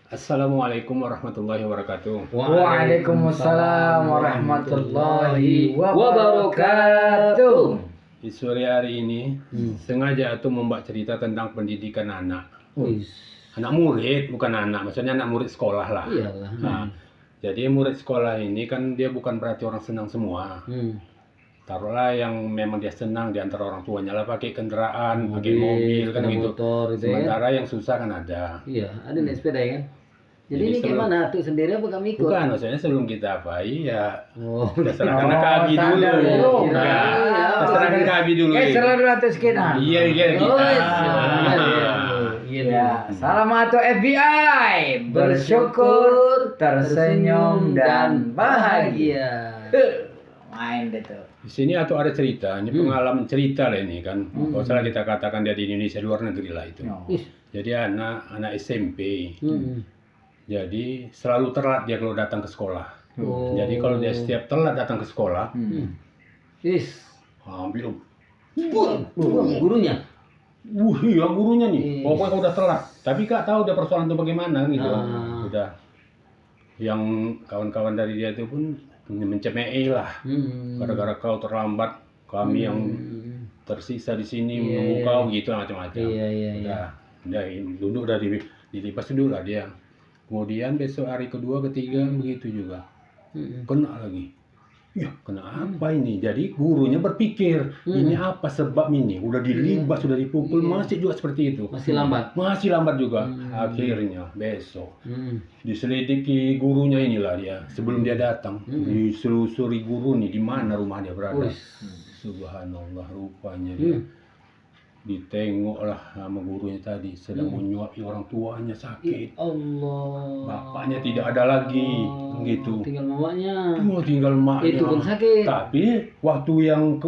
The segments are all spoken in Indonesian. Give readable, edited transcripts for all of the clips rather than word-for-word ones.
Assalamualaikum warahmatullahi wabarakatuh. Waalaikumsalam warahmatullahi wabarakatuh. Di sore hari ini sengaja aku membuat cerita tentang pendidikan anak. Anak murid, bukan anak, maksudnya anak murid sekolah lah. Iyalah. Nah, jadi murid sekolah ini kan dia bukan berarti orang senang semua. Taruhlah yang memang dia senang di antara orang tuanya lah pakai kendaraan, pakai mobil kan gitu. Motor, gitu ya. Sementara yang susah kan ada. Iya, ada naik sepeda ya kan. Jadi ini sebelum- gimana? Tuh sendiri apa kami ikut? Bukan, maksudnya sebelum kita apa? Iya. Oh, Kita serahkan ke Abi dulu. sadar ya. Nah, kita serahkan ke Abi dulu. Selalu atas kita. Iya, kita. Oh, iya. Ya, salam atau FBI, bersyukur, tersenyum dan bahagia. Main deh tuh. Di sini atau ada cerita, ini pengalaman cerita lah ini kan. Kalau salah kita katakan dia di Indonesia, luar negeri lah itu. Ih. Jadi anak SMP. Hmm. Jadi selalu telat dia kalau datang ke sekolah. Oh. Jadi kalau dia setiap telat datang ke sekolah, Is. ambil Gurunya. iya gurunya nih. Yes. Pokoknya udah telat. Tapi Kak tahu dia persoalan itu bagaimana gitu. Ah. Udah. Yang kawan-kawan dari dia itu pun mencemei lah. Gara-gara kau terlambat, kami yang tersisa di sini Iya, menunggu iya. kau gitu macam-macam. Iya. Udah duduk udah dilipas dulu lah dia. Kemudian besok hari kedua, ketiga begitu juga. Kena lagi. Ya, kena apa ini? Jadi gurunya berpikir, ini apa sebab ini? Udah dilibas, sudah dipukul, masih juga seperti itu. Masih lambat. Masih lambat juga. Akhirnya besok diselidiki gurunya inilah dia. Sebelum dia datang, diselusuri guru nih di mana rumah dia berada. Subhanallah, rupanya dia ditengok lah sama gurunya tadi sedang menyuapi orang tuanya sakit. Allah. Bapaknya tidak ada lagi, gitu. Tinggal mamanya. Oh, tinggal maknya. Itu pun sakit. Tapi waktu yang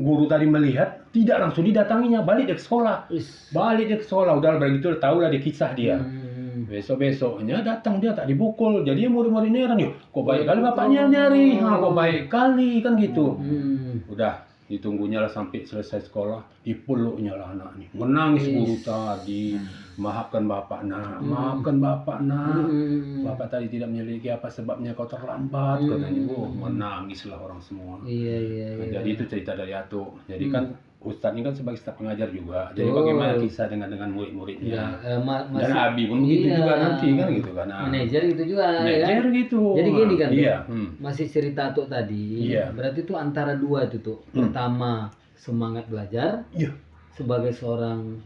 guru tadi melihat tidak langsung didatanginya, balik dia ke sekolah. Is. Balik dia ke sekolah, udah begitu tahu lah dia kisah dia. Besoknya datang dia tak dipukul, jadi murid-murid heran yuk. Kok baik kali bapaknya nyari, kok baik kali kan gitu. Udah ditunggunya lah sampai selesai sekolah, dipeluknya lah anak nih. Menangis guru tadi, maafkan bapak nak, maafkan bapak nak. Bapak tadi tidak menyelidiki apa sebabnya kau terlambat katanya. Menangislah orang semua. Iya. Nah, jadi itu cerita dari Atuk. Jadi kan Ustadz ini kan sebagai staf pengajar juga. Jadi bagaimana kisah dengan murid-muridnya. Dan Abi pun begitu juga nanti kan gitu kan. Nah, Manajer gitu juga. manajer ya. gitu. Jadi gini kan. Iya. Masih cerita tuh tadi. Iya. Berarti itu antara dua itu tuh. Pertama semangat belajar Iya. sebagai seorang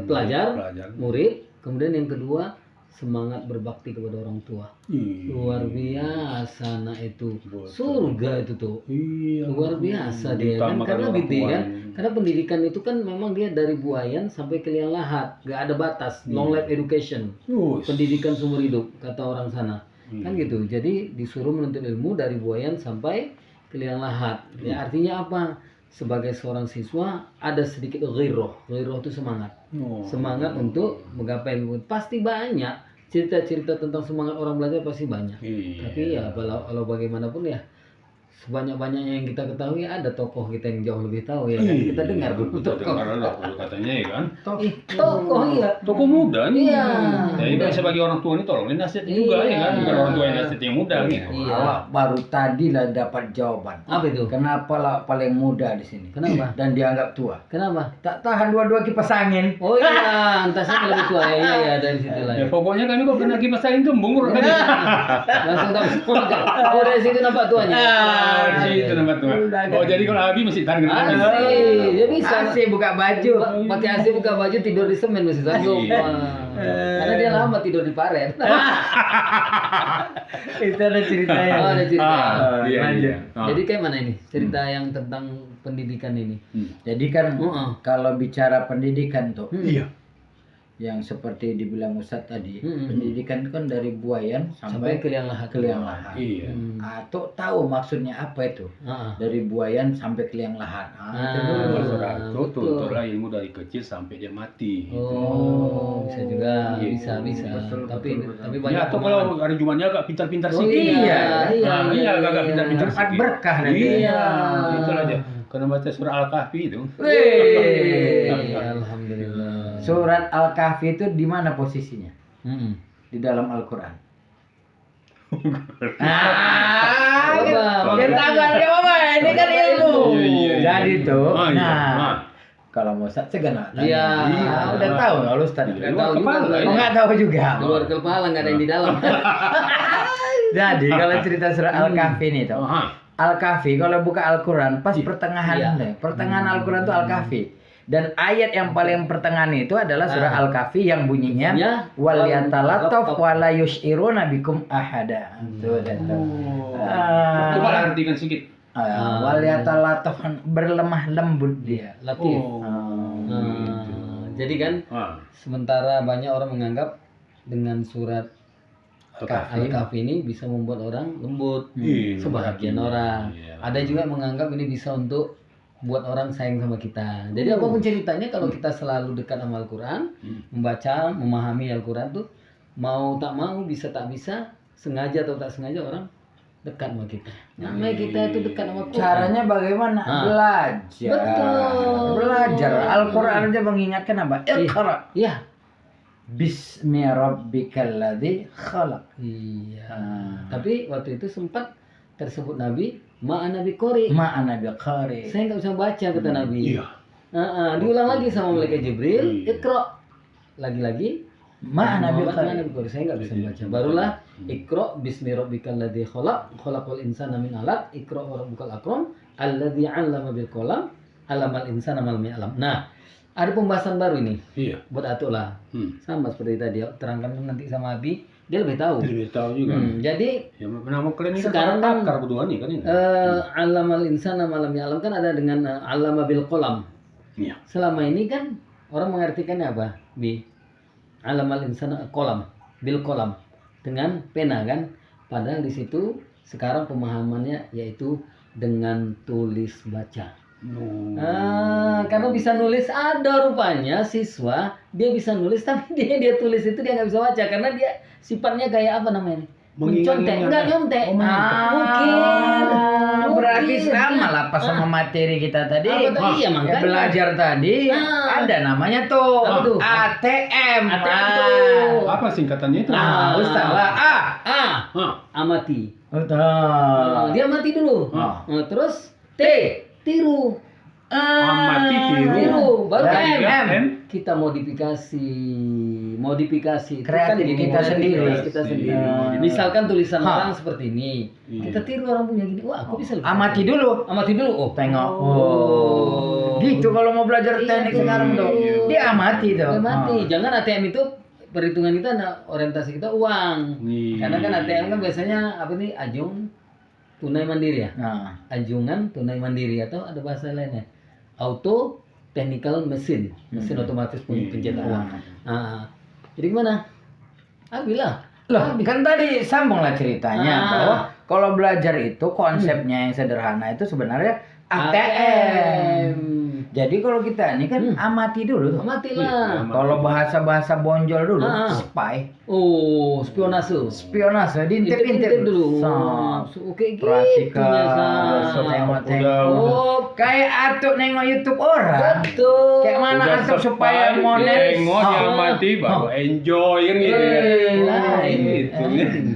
pelajar, murid. Kemudian yang kedua semangat berbakti kepada orang tua. Iya. Luar biasa nah itu. Betul. Surga itu tuh. Iya. Luar biasa dia kan, Utama karena orang gitu kan, tuanya. karena pendidikan itu kan memang dia dari buayan sampai ke liang lahat, gak ada batas, long life education, Us. pendidikan seumur hidup kata orang sana, kan gitu. Jadi disuruh menuntut ilmu dari buayan sampai ke liang lahat. Ya artinya apa? Sebagai seorang siswa ada sedikit ghirah itu semangat, semangat untuk menggapai ilmu. Pasti banyak cerita-cerita tentang semangat orang belajar pasti banyak. Iya. Tapi ya kalau bagaimanapun ya sebanyak-banyaknya yang kita ketahui ada tokoh kita yang jauh lebih tahu ya kan, kita dengar dulu Kita tokoh. dengar lah dulu katanya ya kan. Tokoh iya. Toko muda nih. Iya. Jadi kan sebagai orang tua ini tolongin nasihatnya juga ya kan. Bukan orang tua yang nasihat yang muda gitu. Iya. Awak baru tadi lah dapat jawaban. Apa itu? Kenapa lah paling muda di sini? Kenapa? Dan dianggap tua. Kenapa? Tak tahan dua-dua kipas angin. Oh iya, entah saya lebih tua ya, iya dari situ lah. Ya pokoknya kami kok kena kipas angin kembung kan. Langsung tahu. Oh dari situ nampak tuanya. Itu namanya tua. Oh jadi kalau Abi masih tahan kena angin. Asik, dia bisa. Asik buka baju. Pakai AC buka baju tidur di semen masih sanggup. Iya. Karena dia lama tidur di paret. Itu ada ceritanya. Oh, ada cerita. Iya. Lanjut. Jadi kayak mana ini cerita yang tentang pendidikan ini? Jadi kan Heeh. kalau bicara pendidikan tuh, Iya. yang seperti dibilang Ustadz tadi, pendidikan itu kan dari buayan Sampai sampai ke liang lahat. ke liang lahat. Iya. Atau tahu maksudnya apa itu? Heeh. Dari buayan sampai ke liang lahat. Itu dulu. Maksud aku tuntutlah ilmu dari kecil sampai dia mati. Oh, bisa juga, Iya. bisa. Betul, tapi betul. tapi Ya banyak atau kalau hari Jumatnya agak pintar-pintar Oh, sedikit. iya, agak pintar-pintar Dapat sedikit. berkah nanti. Iya, itulah dia. Karena baca surah Al-Kahfi itu. Wih. Alhamdulillah. Surat Al-Kahfi itu di mana posisinya? di dalam Al-Qur'an? Apa? Biar tanggal dia apa? Ini kan ilmu. Iya. Jadi tuh, Ah, iya. nah, kalau mau Ustaz segan Iya. udah tahu kalau Ustaz. Iya. Nggak tahu juga. Oh, nggak tahu juga. Keluar kepala nggak ada yang di dalam. Jadi kalau cerita surah Al-Kahfi ini tuh. Aha. Al-Kahfi kalau buka Al-Qur'an pas pertengahan Iya. deh. Pertengahan Al-Qur'an tuh Al-Kahfi. Dan ayat yang paling pertengahan itu adalah surah Al-Kahfi yang bunyinya Ya. wal yatalataf wa la yushiruna bikum ahada. Tuh dan tuh. Coba artikan sedikit. Wal yatalataf berlemah lembut dia. Latif. Oh. Jadi kan Ah. sementara banyak orang menganggap dengan surat Al-Kahfi ini bisa membuat orang lembut. Iya, Sebagian orang. iya. Ada juga yang menganggap ini bisa untuk buat orang sayang sama kita. Jadi apapun ceritanya kalau kita selalu dekat sama Al-Quran, membaca, memahami Al-Quran tuh mau tak mau, bisa tak bisa, sengaja atau tak sengaja orang dekat sama kita. Namanya kita itu dekat sama Quran. Caranya bagaimana? Belajar. Betul. Belajar. Al-Qur'an aja mengingatkan apa? Iqra. Iya. Bismi rabbikal ladzi khalaq. Iya. Ah. Tapi waktu itu sempat tersebut Nabi, ma'ana biqori. Ma'ana biqari. Saya nggak bisa baca kata Nabi. Iya. Diulang lagi sama malaikat Jibril, Iya. Iqra. Lagi-lagi Ma'ana Muhammad biqari. saya nggak bisa baca. Barulah Iqra bismi rabbikal ladzi khalaq, khalaqal insana min 'alaq, Iqra wa rabbukal akram, alladzi 'allama bil qalam, 'allamal insana ma lam ya'lam. Nah, ada pembahasan baru ini Iya. buat Atuk lah. Hmm. Sama seperti tadi, terangkan nanti sama Abi, dia lebih tahu. Lebih tahu juga. Jadi Ya nama kalian ini Sekarang kan- pakar berdua nih kan ini. Allamal insana ma lam ya'lam kan ada dengan 'allama bil qalam. Iya. Selama ini kan orang mengartikannya apa? Bi alamal insana kolam, bil kolam dengan pena kan. Padahal di situ sekarang pemahamannya yaitu dengan tulis baca. Karena bisa nulis ada rupanya siswa dia bisa nulis tapi dia tulis itu dia nggak bisa baca karena dia sifatnya kayak apa namanya? Mencontek, enggak nyontek. Berarti Mungkin. sama lah pas sama materi kita tadi. Apa tadi? Iya, Ya, makanya. belajar tadi ada namanya tuh Apa tuh? ATM. ATM tuh. Apa singkatannya itu? Ustaz lah Ah, amati. Betul. Dia mati dulu. Ah. Terus T, tiru. Amati Tiru, baru Dari M. M. Kita modifikasi itu Kreatif gini, kita sendiri. kita sendiri. Hmm. Misalkan tulisan Hah. orang seperti ini, Iya. kita tiru orang punya gini. Wah, aku bisa. Amati dulu. Amati dulu. Oh, Tengok. Oh. Gitu kalau mau belajar Iya, teknik tuh. sekarang tuh. Dia amati tuh. Amati. Jangan ATM itu perhitungan kita, orientasi kita uang. Iya. Karena kan ATM kan biasanya apa nih, ajung tunai mandiri ya. Nah, Ajungan tunai mandiri atau ada bahasa lainnya auto technical mesin otomatis pencetak uang. Nah, jadi gimana? Bilang loh, kan tadi sambunglah ceritanya bahwa kalau belajar itu konsepnya yang sederhana itu sebenarnya ATM. Jadi kalau kita ini kan amati dulu tuh. Amatilah. Kalau bahasa-bahasa bonjol dulu, spy, Oh, spionase. spionase, diintip-intip dulu. Oke, gitu. Perhatikan, tengok-tengok. Oh, Kayak atuk nengok YouTube orang. betul. Kayak mana Udah atuk supaya spy, monet. tengok diamati baru enjoy kan gitu ya. Lain. Gitu.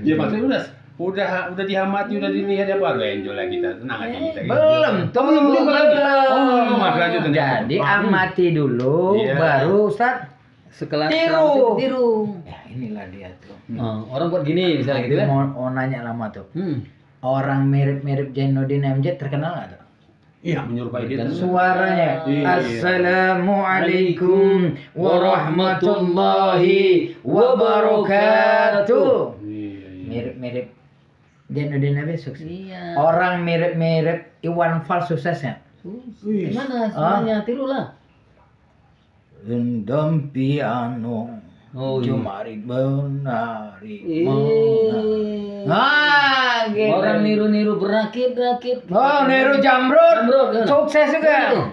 Ya maksudnya udah diamati, udah dilihat ya baru enjoy lah kita. Tenang aja kita. gitu. Belum, belum lagi. Oh, Mas lanjut nanti. Jadi amati dulu, Iya. baru Ustaz Sekelas Tiru. tiru. ya inilah dia tuh. Orang buat gini misalnya gitu kan. Mau nanya lama tuh. Hmm. Orang mirip-mirip Jainuddin MJ terkenal nggak tuh? Iya, menyerupai dia. tuh. Suaranya. Iya. Assalamualaikum warahmatullahi wabarakatuh. Iya. Mirip-mirip Jainuddin MJ sukses. Iya. Orang mirip-mirip Iwan Fals suksesnya. Gimana semuanya tirulah. Gendam piano. Oh, iya. Jumari benari. Gitu. Orang niru-niru berakit-rakit. Oh, niru Jamrud. Jamrud, ya. Sukses juga.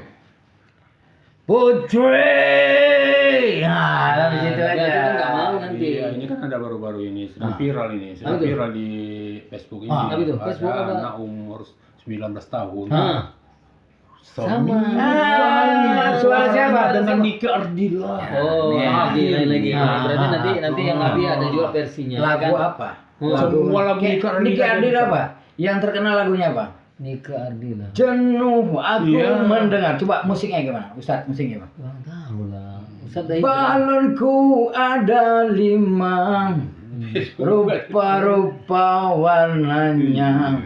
Putri. Nah, dari situ aja. Kita nggak mau nanti. Iya, ini kan ada baru-baru ini sedang viral ini, sedang Apa itu? viral di Facebook ini. Ah, apa itu? Facebook Ada apa? anak umur 19 tahun. Ah. Sama. Suara siapa? Dengan Nike Ardila. Oh, Ya. Abi lain lagi. Ah. Berarti nanti yang Abi ada juga versinya. Lagu kan? apa? Semua lagu Nike Ardila. Nike Ardila apa? Yang terkenal lagunya apa? Nika Ardila. Jenuh aku Iya. mendengar. Coba musiknya gimana? Ustaz, musiknya apa? Kurang tahu lah. Ustaz dah hijrah. Balonku ada 5, rupa-rupa warnanya,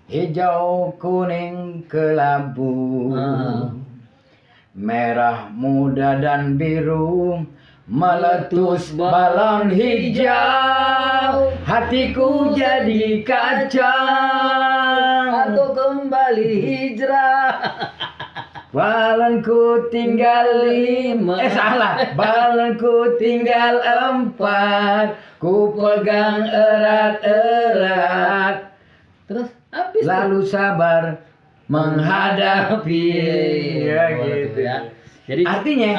hijau, kuning, kelabu, merah, muda, dan biru, meletus balon hijau, hatiku jadi kacang. Aku kembali hijrah. Balonku tinggal 5. Salah. Balonku tinggal 4. Ku pegang erat-erat. Terus habis. Lalu sabar menghadapi. Ya gitu ya. Jadi artinya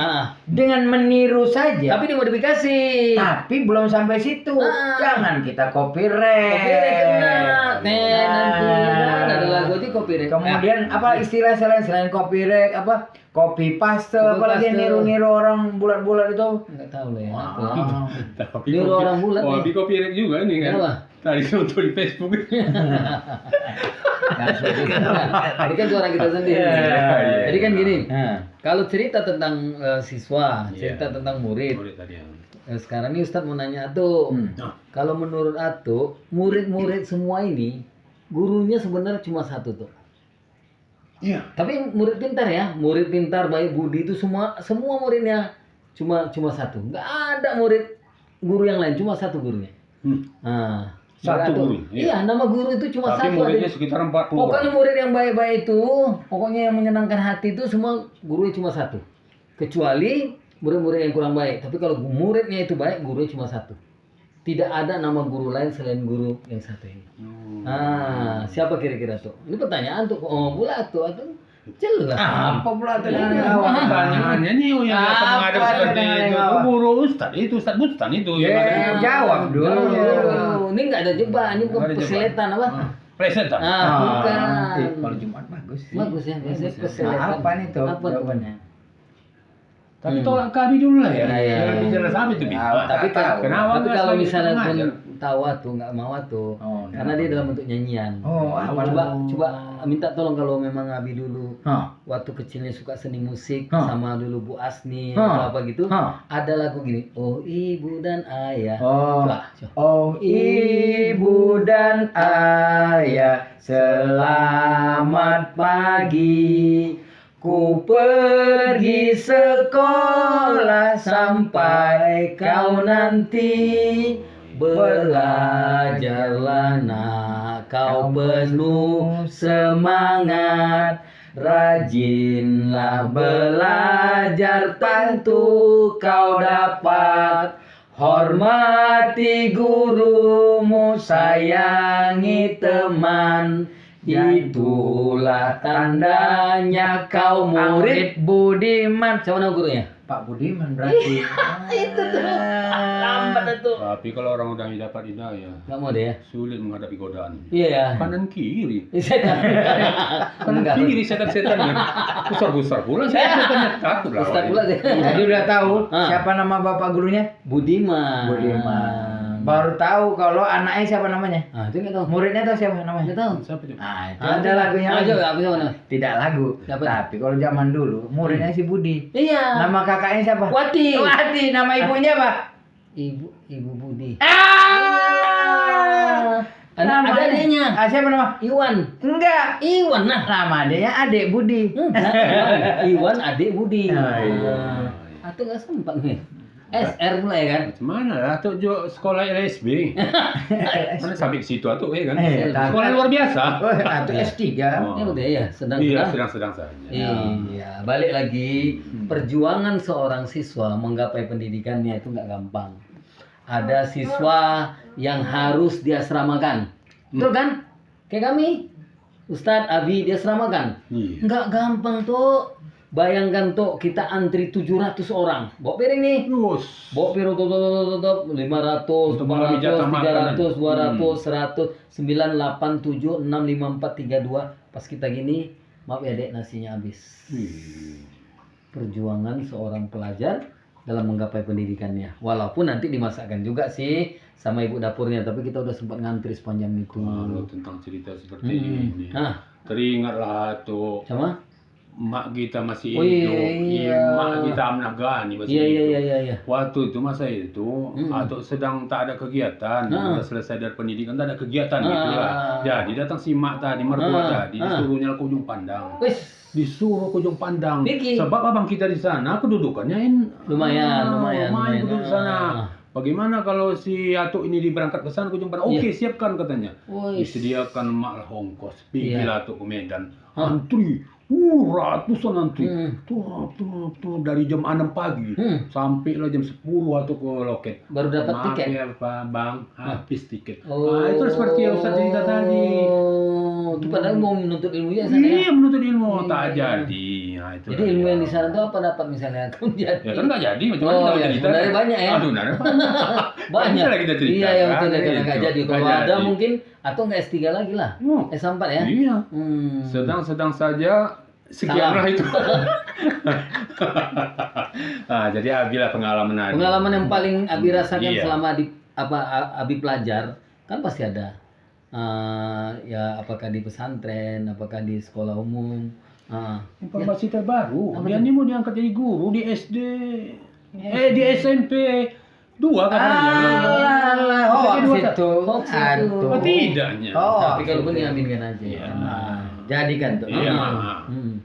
dengan meniru saja. tapi dimodifikasi. Tapi belum sampai situ. Jangan kita copyright. Copyright kena. Nanti kan ada lagu itu copyright. Kemudian apa istilah selain copyright apa? Copy paste, apalagi paste. niru orang bulat-bulat itu. Enggak tahu lah ya. Tapi Niru orang bulat Oh, nih. di copyright juga ini kan. Kenapa? Tadi untuk di Facebook. Tadi kan suara kita sendiri. Iya. Jadi kan gini. Nah. Kalau cerita tentang siswa, cerita Iya. tentang murid. Murid tadi ya. Sekarang ini Ustadz mau nanya Ato. Nah, Kalau menurut Ato, murid-murid semua ini gurunya sebenarnya cuma satu tuh. iya. Tapi murid pintar ya, murid pintar, baik budi itu semua muridnya cuma satu. Nggak ada murid guru yang lain, cuma satu gurunya. Nah, Satu Ato, guru, iya. iya, nama guru itu cuma Tapi satu. muridnya ada. sekitar 40 Pokoknya orang. murid yang baik-baik itu, pokoknya yang menyenangkan hati itu semua gurunya cuma satu. Kecuali murid-murid yang kurang baik. Tapi kalau muridnya itu baik, gurunya cuma satu. Tidak ada nama guru lain selain guru yang satu ini. Ah, siapa kira-kira tuh? Ini pertanyaan tuh. Oh, pula tuh, jelas. Apa pula tuh yang Iya. awal? Pertanyaannya nih yang Apa menghadap yang seperti yang itu. awal? Guru Ustad itu Ustad Bustan itu Ya, yang ada. jawab dulu. Ini nggak ada jebak, ini bukan Nggak ada jebak. peseletan apa? Plesetan. Bukan. Kalau Jumat bagus sih. Bagus ya, biasanya Nah, peseletan. apa nih tuh Apa tuh? jawabannya? Tapi tolak kami dulu lah ya. Iya. Jangan bicara sampai itu. Bi. Nah, Tapi kan, Kenapa tapi nggak kalau sekali misalnya kita pun ngajar? tahu tuh nggak mau tuh, Oh, karena dia dalam bentuk nyanyian. Oh, apa? Coba minta tolong kalau memang Abi dulu Hah. waktu kecilnya suka seni musik Hah. sama dulu Bu Asni Hah. atau apa gitu, Hah. ada lagu gini, oh ibu dan ayah. Oh. Coba, coba. Oh ibu dan ayah, selamat pagi. Ku pergi sekolah sampai kau nanti. Belajarlah nak, kau penuh semangat. Rajinlah belajar, tentu kau dapat. Hormati gurumu, sayangi teman. Itulah tandanya kau murid budiman. Siapa nama gurunya? Pak Budiman berarti. Itu tuh. Lambat itu. Tapi kalau orang udah dapat hidayah, Gak mau deh ya? sulit menghadapi godaan. Iya ya. Kanan kiri. Kanan Enggak. kiri setan-setannya. Besar-besar pula setannya takut lah. Ustaz pula deh. Jadi udah tahu Ah. siapa nama bapak gurunya? Budiman. Budiman. Baru tahu kalau anaknya siapa namanya? Ah, itu enggak tahu. Muridnya tahu siapa namanya? Enggak tahu. Siapa itu? Ah, itu Ah, ada lagunya lagi. Aja apa sama nama? Tidak lagu. Siapa? Tapi kalau zaman dulu muridnya si Budi. Iya. Nama kakaknya siapa? Wati. Wati. Nama ibunya apa? Ibu Budi. Ah. Ada adiknya. Ah, siapa nama? Iwan. Enggak. Iwan nah. Nama adiknya Adik Budi. Enggak, Iwan adik Budi. Oh, iya. Atau enggak sempat nih. SR pula ya kan? Macam mana lah tuh jo sekolah LSB. Mana sampai ke situ atuh kan? Tak. Sekolah luar biasa. Oh, itu S3. Oh. Ini udah ya, sedang Iya, sedang-sedang saja. Iya, balik lagi perjuangan seorang siswa menggapai pendidikannya itu nggak gampang. Ada siswa yang harus diasramakan, betul kan? Kayak kami, Ustadz Abi diasramakan, Iya. nggak gampang tuh. Bayangkan tuh kita antri 700 orang, bawa piring nih, Terus. bawa piring tutup 500, Untuk mengambil jatah 400, 300, makanan. 200, 100, 9, 8, 7, 6, 5, 4, 3, 2. Pas kita gini maaf ya dek, nasinya habis. Wih. Perjuangan seorang pelajar dalam menggapai pendidikannya. Walaupun nanti dimasakkan juga sih sama ibu dapurnya, tapi kita udah sempat ngantri sepanjang itu. Kalau tentang cerita seperti ini, Nah, teringatlah tuh sama? mak kita masih Oh, hidup, iya. mak kita Amnah Gani masih Iya, hidup. iya. Waktu itu masa itu atau sedang tak ada kegiatan, udah selesai dari pendidikan tak ada kegiatan gitu lah. Jadi datang si mak tadi, mertua tadi, disuruhnya ke ujung pandang. Wis, Disuruh ke ujung pandang. Niki. Sebab abang kita di sana kedudukannya lumayan. duduk di sana. Bagaimana kalau si Atuk ini diberangkat ke sana ke ujung pandang? Oke, siapkan katanya. Wis. Disediakan mak ongkos. Pergi lah Atuk ke Medan. Hah. Antri. Ratusan antri. Tuh dari jam 6 pagi sampai lah jam 10 atau ke loket. Baru dapat Maaf tiket. ya Pak Bang, habis tiket. Oh. Nah, itu seperti yang Ustaz cerita tadi. Oh, itu padahal mau menuntut ilmu ya sana ya. Iya, menuntut ilmu tak jadi. Nah, itu Jadi ilmu yang di sana tuh apa dapat misalnya? Kan jadi. ya kan nggak jadi, macam mana Oh, kita ya, cerita? sebenarnya banyak ya. Aduh, sebenarnya banyak. Banyak. Bisa lah kita cerita. Iya, ya betul ya, karena nggak Gitu. jadi. Kalau Nggak ada jadi. mungkin atau nggak S3 lagi lah. S4 ya. Iya. Hmm. Sedang saja sekianlah itu. Nah, jadi abilah pengalaman Abi. Pengalaman yang paling Abi rasakan Iya. selama di Abi pelajar kan pasti ada. Ya apakah di pesantren, apakah di sekolah umum. Informasi terbaru, dia ini mau diangkat jadi guru di SD. Di SMP. 2 katanya. Alah, hoax itu. Hoax itu. Aduh. Oh, tidaknya. Oh, Tapi kalau pun diaminkan aja. Iya. jadi kan tuh. Iya, Hmm.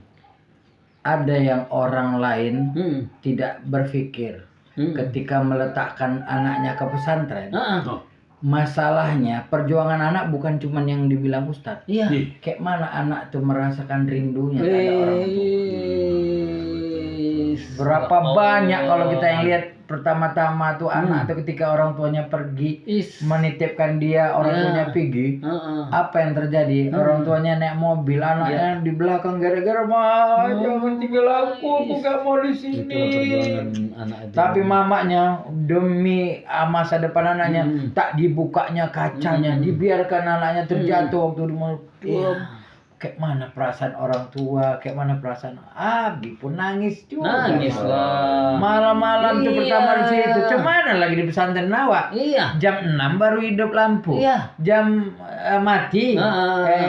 Ada yang orang lain Hmm. tidak berpikir ketika meletakkan anaknya ke pesantren. Oh. Masalahnya perjuangan anak bukan cuma yang dibilang Ustadz. Iya. Kayak mana anak tuh merasakan rindunya pada orang tua. Berapa banyak kalau kita yang lihat pertama-tama tuh anak tuh ketika orang tuanya pergi menitipkan dia, orang tuanya pergi. Apa yang terjadi? Orang tuanya naik mobil, anaknya di belakang gara-gara mah jangan tinggal aku gak mau di sini. Itulah perjuangan anak itu. Tapi mamanya demi masa depan anaknya tak dibukanya kacanya, dibiarkan anaknya terjatuh waktu di mobil. Kayak mana perasaan orang tua, kayak mana perasaan Abi pun nangis juga. Nangis lah. Malam-malam tuh Iya. pertama di situ. Cuman lagi di pesantren Nawa. Iya. Jam 6 baru hidup lampu. Iya. Jam mati.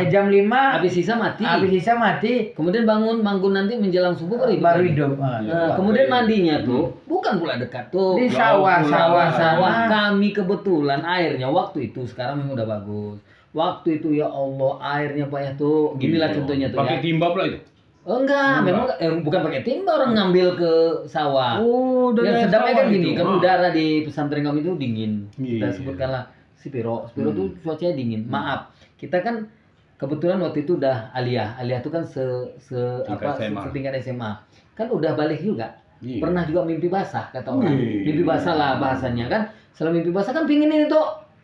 Jam 5 Habis sisa mati. habis sisa mati. Kemudian bangun nanti menjelang subuh baru hidup. Baru lagi. hidup. Kemudian mandinya tuh bukan pula dekat tuh. Di sawah-sawah Sawah sana. kami kebetulan airnya waktu itu sekarang memang udah bagus. Waktu itu ya Allah airnya Pak ya tuh. Ginilah contohnya tuh Pakai ya. timba pula itu. Enggak, memang bukan pakai timba orang ngambil ke sawah. Oh, Yang sedapnya kan gini, kan udara. udara di pesantren kami itu dingin. Iya. Kita sebutkanlah Spiro tuh cuacanya dingin. Maaf, kita kan kebetulan waktu itu udah aliyah. Aliyah itu kan setingkat SMA. Kan udah balik juga. Iya. Pernah juga mimpi basah kata orang. Wih. Mimpi basah lah bahasanya kan. Setelah mimpi basah kan pingin ini tuh,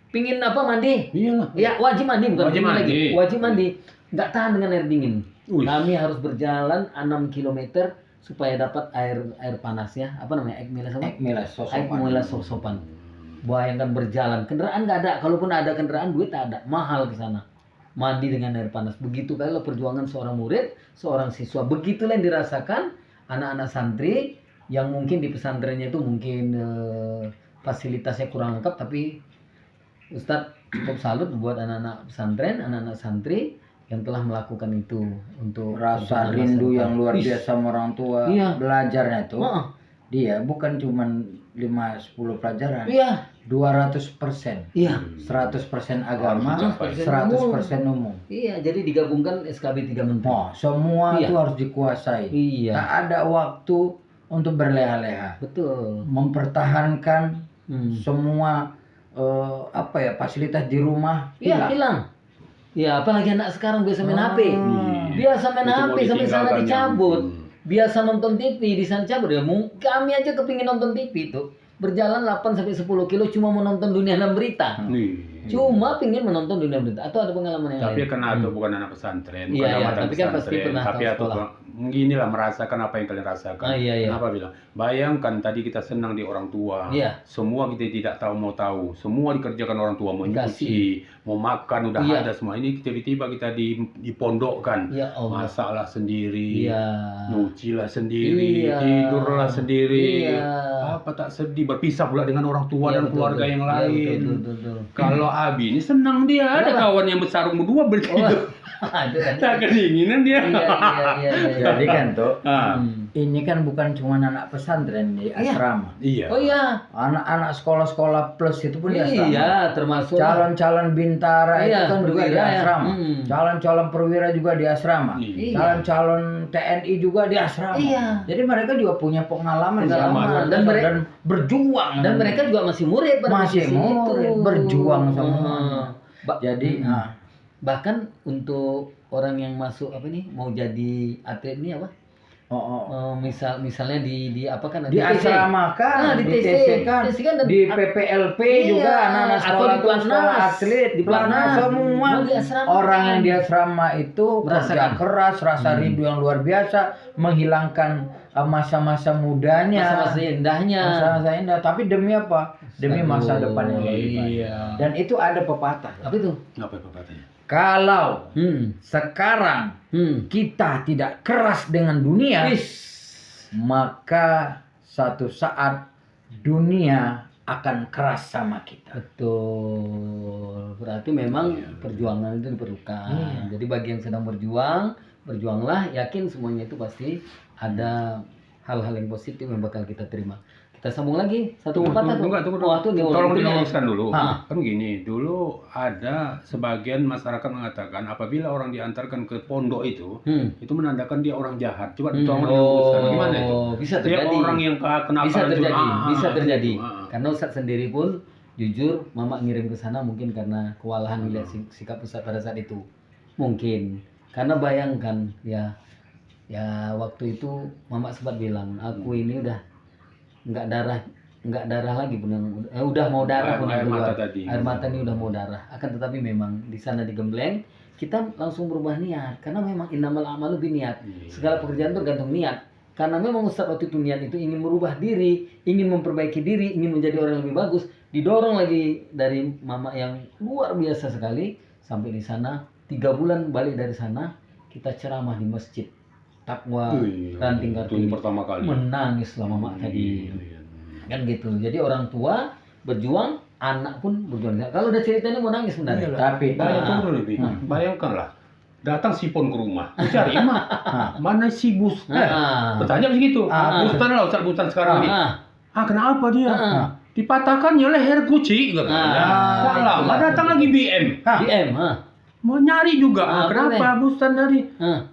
pingin apa mandi. Iyalah. Ya wajib mandi bukan Wajib pingin mandi. lagi. Wajib mandi. Nggak tahan dengan air dingin. Wih. Kami harus berjalan 6 km supaya dapat air panasnya. Apa namanya? Air milas apa? Air milas sosopan. Bayangkan berjalan, kendaraan nggak ada. Kalaupun ada kendaraan, duit tak ada. Mahal ke sana. Mandi dengan air panas. Begitu kalau perjuangan seorang murid, seorang siswa. Begitulah yang dirasakan anak-anak santri yang mungkin di pesantrennya itu mungkin fasilitasnya kurang lengkap, tapi Ustadz cukup salut buat anak-anak pesantren, anak-anak santri yang telah melakukan itu untuk Rasa untuk rindu masa yang depan. luar Ih, biasa sama orang tua. Iya. Belajarnya tuh. Heeh. Dia bukan cuman 5-10 pelajaran. Iya, 200%. iya. 100% agama, Harus dicapai. 100% umum. Iya, jadi digabungkan SKB 3 menteri. Oh, semua Iya. itu harus dikuasai. Iya, Tak ada waktu untuk berleha-leha. betul. Mempertahankan semua fasilitas di rumah Iya, hilang. hilang. Ya, apalagi anak sekarang biasa main HP. Biasa main Itu mau HP sampai sana ditinggalkan dicabut. yang- Biasa nonton TV di sana cabut ya. Kami aja kepingin nonton TV tuh. Berjalan 8 sampai 10 kilo cuma mau nonton dunia dan berita. Nih. Cuma pingin menonton dunia berita atau ada pengalaman yang Tapi lain? karena itu bukan anak pesantren, bukan Iya, iya, amatan tapi kan pasti pesantren, pernah tapi tahu atau sekolah. ginilah merasakan apa yang kalian rasakan. Ah, iya, iya. Kenapa bilang? Bayangkan tadi kita senang di orang tua, Iya. semua kita tidak tahu mau tahu, semua dikerjakan orang tua, mau nyuci, mau makan udah Iya. ada semua. Ini tiba-tiba kita dipondokkan, Ya Allah. masaklah sendiri, Iya. nyucilah sendiri, Iya. tidurlah sendiri. Iya. Apa tak sedih berpisah pula dengan orang tua Iya, dan betul, keluarga betul. yang Iya, lain. betul. Kalau Abi ini senang dia, ada Kenapa? kawan yang bersarung berdua bertidur. Itu kan. Tak kedinginan dia. Iya. Jadi kan tuh, Ah, ini kan bukan cuma anak pesantren di Iya. asrama. iya. Oh iya. Anak-anak sekolah-sekolah plus itu pun di asrama. Iya, termasuk Calon-calon bintara itu Iya, kan juga di perwira ya. asrama. Calon-calon perwira juga di asrama. Iya. Calon-calon TNI juga di asrama. Iya. Jadi mereka juga punya pengalaman Pengalaman. dan, Dan berjuang. dan mereka juga masih murid pada Masih posisi murid, itu. berjuang semua. Jadi Bahkan untuk orang yang masuk apa nih mau jadi atlet ini apa? Misalnya di apa kan di asrama kan, di di TC TC kan, kan, dan di PPLP juga Iya, anak-anak atau sekolah di itu Platnas. sekolah atlet, Di Platnas. semua Mau di asrama. orang yang di asrama itu kerja Merasakan. keras, rasa rindu yang luar biasa, menghilangkan masa-masa mudanya, masa-masa indahnya. masa-masa indah. Tapi demi apa? Demi masa Aduh, depan yang lebih baik. Iya. Dan itu ada pepatah. Apa itu? Apa katanya? Kalau Hmm. sekarang kita tidak keras dengan dunia, maka suatu saat dunia akan keras sama kita. Betul. Berarti memang perjuangan itu diperlukan. Jadi bagi yang sedang berjuang, berjuanglah, yakin semuanya itu pasti ada hal-hal yang positif yang bakal kita terima. Kita sambung lagi satu pepatah tuh. Tunggu. Oh, tuh Tolong ini. diluruskan dulu. Ah. Kan gini, dulu ada sebagian masyarakat mengatakan apabila orang diantarkan ke pondok itu menandakan dia orang jahat. Coba tolong diluruskan. Gimana itu? Bisa Dia terjadi. orang yang kenapa Bisa terjadi. Bisa terjadi. gitu. Karena Ustadz sendiri pun jujur, Mama ngirim ke sana mungkin karena kewalahan melihat sikap Ustadz pada saat itu. Mungkin. Karena bayangkan ya waktu itu Mama sempat bilang, aku ini udah nggak darah lagi pun udah mau darah pun Air keluar. mata tadi. Air mata ini udah mau darah. Akan tetapi memang di sana digembleng, kita langsung berubah niat karena memang innamal a'malu binniat. Segala pekerjaan tergantung niat. Karena memang Ustadz waktu itu niat itu ingin merubah diri, ingin memperbaiki diri, ingin menjadi orang yang lebih bagus. Didorong lagi dari Mama yang luar biasa sekali sampai di sana 3 bulan balik dari sana kita ceramah di masjid. Takwa Ranting Kartini, pertama kali. menangis lah Mama tadi. Kan gitu. Jadi orang tua berjuang, anak pun berjuang. Kalau udah cerita ini mau nangis benar. Tapi Bayangkanlah, datang sipon ke rumah, cari mana si bus? Bertanya begitu. Busan lah Ustaz Busan sekarang ini. Kenapa dia? Dipatahkannya leher kucing. Tak lama datang lagi BM. Mau nyari juga. Kenapa Busan tadi?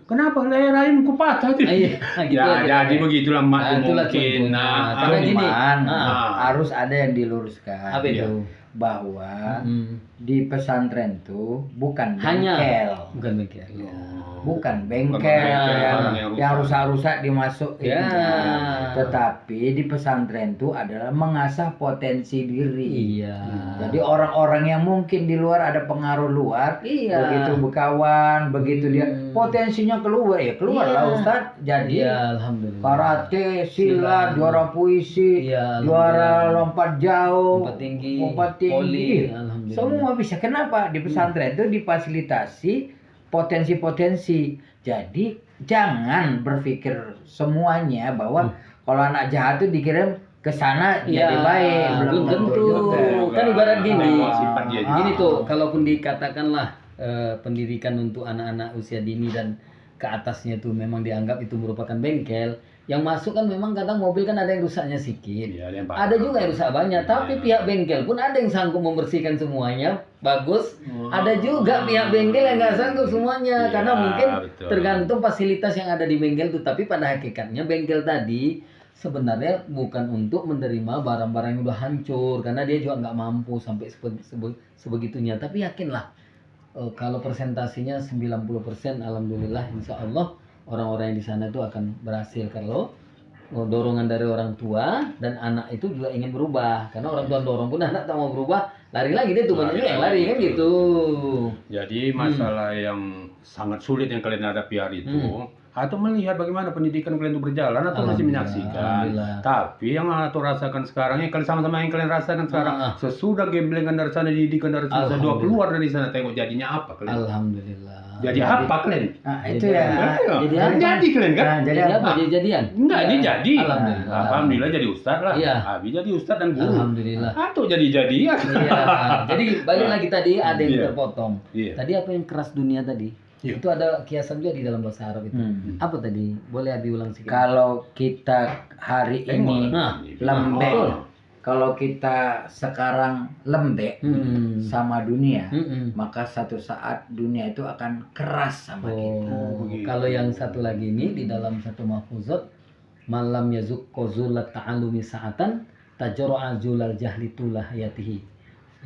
Kenapa leher ayam ku patah? Jadi begitulah mak mungkin. Karena gini, harus ada yang diluruskan. apa itu? Bahwa di pesantren tuh bukan Hanya bengkel. bukan bengkel. Bukan bengkel yang rusak-rusak dimasukin. Ya. Tetapi di pesantren itu adalah mengasah potensi diri. Iya. Jadi orang-orang yang mungkin di luar ada pengaruh luar, begitu berkawan, begitu dia potensinya keluar, ya keluarlah Ustadz. Jadi alhamdulillah. karate, silat, juara puisi, juara lompat jauh, lompat tinggi, Poli, alhamdulillah. semua bisa. Kenapa? Di pesantren itu difasilitasi potensi-potensi. Jadi jangan berpikir semuanya bahwa kalau anak jahat itu dikirim ke sana jadi baik. Belum tentu. Kan ibarat gini. Gini Gini tuh, kalaupun dikatakanlah pendidikan untuk anak-anak usia dini dan ke atasnya tuh memang dianggap itu merupakan bengkel. Yang masuk kan memang kadang mobil kan ada yang rusaknya sedikit. Ada juga yang rusak banyak, tapi pihak bengkel pun ada yang sanggup membersihkan semuanya. Bagus. Ada juga pihak bengkel yang nggak sanggup semuanya karena mungkin tergantung fasilitas yang ada di bengkel itu. Tapi pada hakikatnya bengkel tadi sebenarnya bukan untuk menerima barang-barang yang udah hancur karena dia juga nggak mampu sampai sebegitunya. Tapi yakinlah kalau persentasinya 90%, alhamdulillah insya Allah orang-orang yang di sana itu akan berhasil kalau dorongan dari orang tua dan anak itu juga ingin berubah. Karena orang tua dorong pun anak tak mau berubah, lari lagi dia tuh banyak juga yang lari kan gitu. Jadi masalah yang sangat sulit yang kalian hadapi hari itu, atau melihat bagaimana pendidikan kalian itu berjalan atau masih menyaksikan. Tapi yang atau rasakan sekarang, kalian sama-sama yang kalian rasakan sekarang, sesudah gemblengan dari sana, didikan dari sana, dua keluar dari sana, tengok jadinya apa kalian? Alhamdulillah. Jadi apa kalian? Nah, itu ya. Jadi kalian kan? Nah, Jadi apa? Jadi jadian? Enggak, dia jadi. Alhamdulillah. Alhamdulillah jadi ustadz lah. Iya. Abi jadi ustadz dan guru. Alhamdulillah. Atau jadi-jadian. Iya. Jadi balik lagi tadi ada yang terpotong. Iya. Tadi apa yang keras dunia tadi? Iya. Itu ada kiasan juga di dalam bahasa Arab itu. Apa tadi? Boleh Abi ulang sedikit? Kalau kita hari ini lembek, kalau kita sekarang lembek sama dunia, maka satu saat dunia itu akan keras sama kita. Kalau yang satu lagi ini di dalam satu mahfuzat, malam yazuk kozulat ta'alumi sa'atan tajro'a julal jahli tulah hayatihi.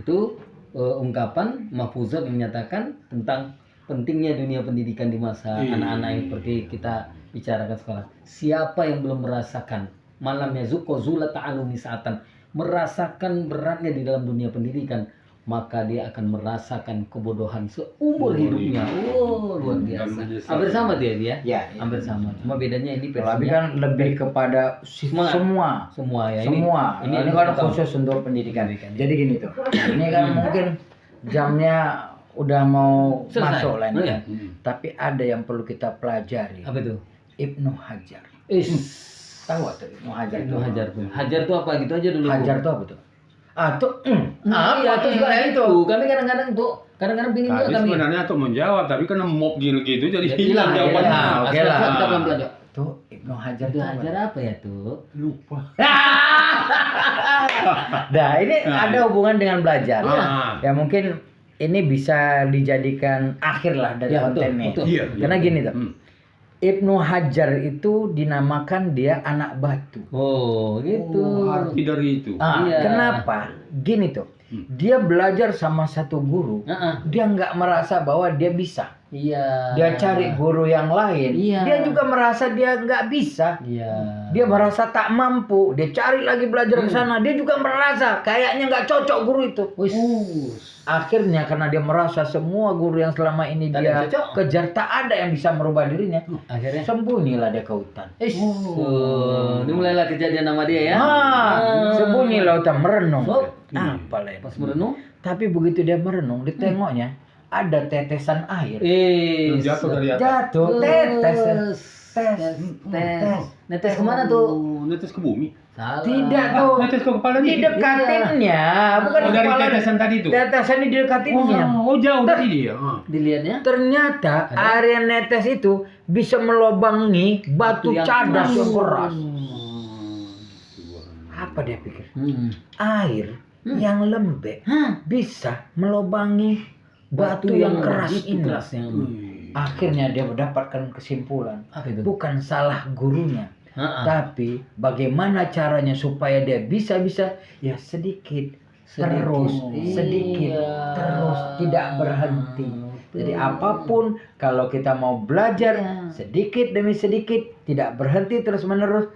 Itu ungkapan mahfuzat yang menyatakan tentang pentingnya dunia pendidikan di masa anak-anak yang seperti kita bicarakan sekarang. Siapa yang belum merasakan malam yazuk kozulat ta'alumi sa'atan, merasakan beratnya di dalam dunia pendidikan, maka dia akan merasakan kebodohan seumur hidupnya. Luar biasa. Hampir sama dia. Ya, Hampir sama. Cuma bedanya ini tapi kan lebih kepada semua. Ya. Semua. Ini kan khusus untuk pendidikan. Jadi gini tuh. Ini kan mungkin jamnya udah mau selesai. Masuk lah ini. Tapi ada yang perlu kita pelajari. Apa itu? Ibnu Hajar. Tahu atau Ibnu Hajar? Ibnu Hajar tuh. Hajar tuh apa gitu aja dulu. Hajar tuh apa tuh? Iya tuh juga itu. Kami kadang-kadang pingin juga Tadi kami. sebenarnya tuh menjawab, tapi kena mob gitu jadi Hilang jawabannya. Oke lah. Kita pelan-pelan yuk. Tuh Ibnu Hajar Ibnu tuh Hajar apa ya tuh? Lupa. Nah, ini ada hubungan dengan belajar. Ya mungkin ini bisa dijadikan akhir lah dari kontennya. Betul. Iya. Karena gini tuh. Ibnu Hajar itu dinamakan dia anak batu. Oh, gitu. Arti dari itu. Iya. Kenapa? Gini tuh. Dia belajar sama satu guru. Dia nggak merasa bahwa dia bisa. Iya. Dia cari guru yang lain. Iya. Dia juga merasa dia nggak bisa. Iya. Dia merasa tak mampu. Dia cari lagi belajar ke sana. Dia juga merasa kayaknya nggak cocok guru itu. Akhirnya karena dia merasa semua guru yang selama ini dia kejar tak ada yang bisa merubah dirinya. Akhirnya Sembunyilah dia ke hutan. ini mulailah kejadian sama dia ya. Sembunyilah hutan merenung. Apa lah Pas merenung, tapi begitu dia merenung, ditengoknya ada tetesan air. Jatuh dari atas. Jatuh, tes. Netes kemana tuh? Netes ke bumi. Salah. Tidak tuh. Netes ke kepala dia. Didekatinnya, bukan Oh, dari kepala. tetesan tadi tuh. Tetesan ini didekatinnya. Oh, jauh dari dia. Dilihatnya Ternyata air yang netes itu bisa melobangi batu yang cadas keras. yang keras. Apa dia pikir? Air yang lembek bisa melobangi batu yang keras gitu, ini. keras yang Akhirnya dia mendapatkan kesimpulan, apa itu? bukan salah gurunya, tapi bagaimana caranya supaya dia bisa ya sedikit terus tidak berhenti. Jadi apapun kalau kita mau belajar sedikit demi sedikit, tidak berhenti terus menerus,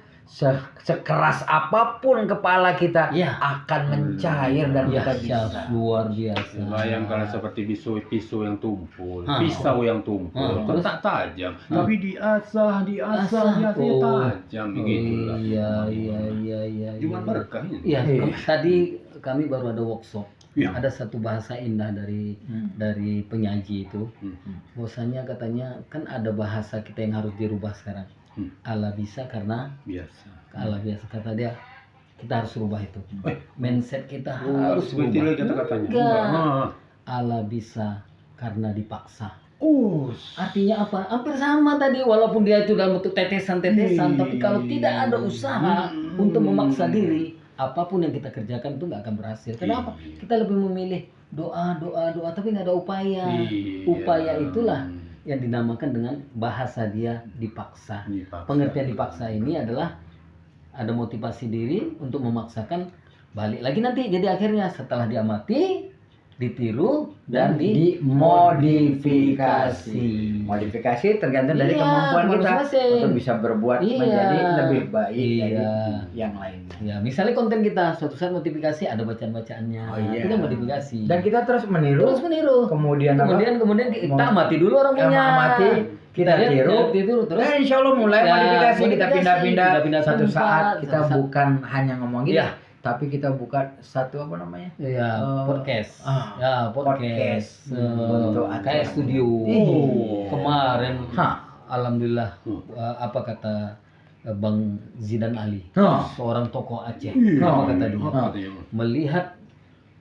sekeras apapun kepala kita akan mencair dan kita bisa. Luar biasa. Bayangkan seperti pisau yang tumpul, pisau yang tumpul, tak tajam, tapi diasah tajam begitu lah. Iya. Cuma berkah ini. Iya, tadi kami baru ada workshop. Iya. Ada satu bahasa indah dari penyaji itu. Bahwasanya katanya kan ada bahasa kita yang harus dirubah sekarang. Allah bisa karena Biasa. Allah biasa, kata dia kita harus rubah itu. Mindset kita harus Seperti rubah. lagi kata-katanya. Enggak. Allah bisa karena dipaksa. Artinya apa? Hampir sama tadi, walaupun dia itu dalam bentuk tetesan-tetesan, tapi kalau tidak ada usaha untuk memaksa diri, apapun yang kita kerjakan itu nggak akan berhasil. Kenapa? Kita lebih memilih doa, tapi nggak ada upaya. Upaya itulah yang dinamakan dengan bahasa dia dipaksa. Pengertian dipaksa ini adalah ada motivasi diri untuk memaksakan balik lagi nanti. Jadi akhirnya setelah dia mati, ditiru dan dimodifikasi. Modifikasi tergantung dari Iya, kemampuan kita masing-masing. untuk bisa berbuat Iya. menjadi lebih baik Iya. dari yang lainnya. Ya, misalnya konten kita suatu saat modifikasi ada bacaan-bacaannya. Oh, iya. Itu kan modifikasi. Dan kita terus meniru. Kemudian kita amati dulu orang punya. Amati, kita lihat, tiru. Terus Dan insya Allah mulai Ya, modifikasi, kita modifikasi, pindah-pindah. pindah-pindah Satu tempat, saat kita satu saat. bukan hanya ngomong gini, Iya. tapi kita buka satu apa namanya? ya podcast. Ya, podcast. podcast. Bentuk Kayak acara. studio. Iya. Kemarin alhamdulillah apa kata Bang Zidan Ali, seorang tokoh Aceh. Apa kata dia? Apa dia? Melihat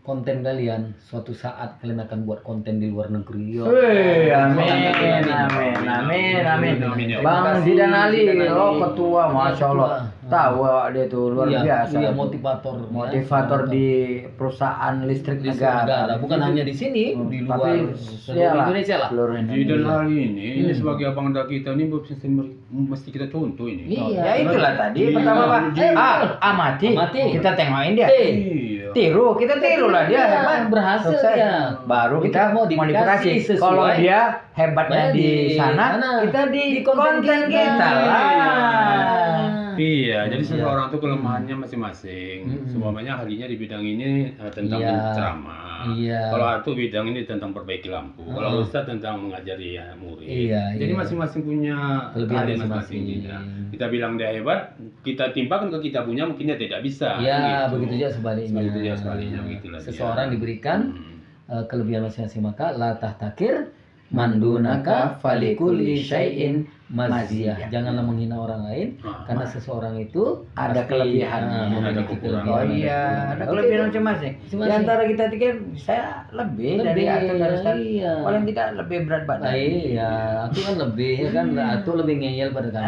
konten kalian, suatu saat kalian akan buat konten di luar negeri. Amin. Bang Zidan Ali, ketua, masya Allah, tahu dia tuh luar biasa. Iya, motivator di perusahaan listrik negara. negara. Bukan hanya di sini, di luar Tapi seluruh Indonesia lah. Seluruh Zidan Indonesia. Ali ini sebagai abang anda kita ini mesti kita contoh ini. Iya. Ya itulah tadi pertama Pak. Amati. Kita tengokin dia. Iya. Tiru, kita tiru lah dia hebat, berhasil sukses. ya. Baru kita Kita modifikasi. sesuai Kalau dia hebatnya di di sana, sana. kita di Di konten konten kita kita. lah. Iya, jadi seseorang tuh kelemahannya masing-masing. Semuanya ahlinya di bidang ini tentang Iya. ceramah. Iya. Kalau Atu bidang ini tentang perbaiki lampu. Kalau Ustadz tentang mengajari murid. Iya, Jadi iya. masing-masing punya Kelebihan keahlian masing-masing. masing-masing. Kita bilang dia hebat, kita timpakan ke kita punya, mungkin dia tidak bisa. Ya, Gitu. begitu juga sebaliknya. Begitu juga sebaliknya, begitulah dia. Seseorang diberikan kelebihan masing-masing, maka la tahtakir mandunaka falikuli syai'in maziyah. Janganlah menghina orang lain karena seseorang itu Ada pasti, kelebihannya. memiliki Ada kekurangan. Oh kelebihan. iya, ada Oke, kelebihan Bu. masing-masing. Di Masing-masing. antara kita tiga, saya lebih dari atau dari Ustaz. iya. Paling tidak lebih berat badan. Nah, iya, aku kan lebih ya kan, aku lebih ngeyel pada kamu.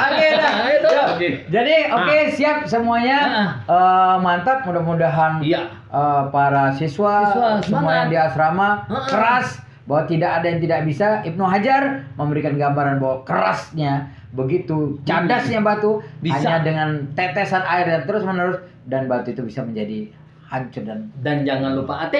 Oke dah. Oke. Jadi oke siap semuanya. Mantap, mudah-mudahan Iya. para siswa semua semangat. yang di asrama keras, bahwa tidak ada yang tidak bisa. Ibnu Hajar memberikan gambaran bahwa kerasnya begitu cadasnya batu Bisa. hanya dengan tetesan air dan terus menerus, dan batu itu bisa menjadi hancur dan Dan jangan lupa ATM.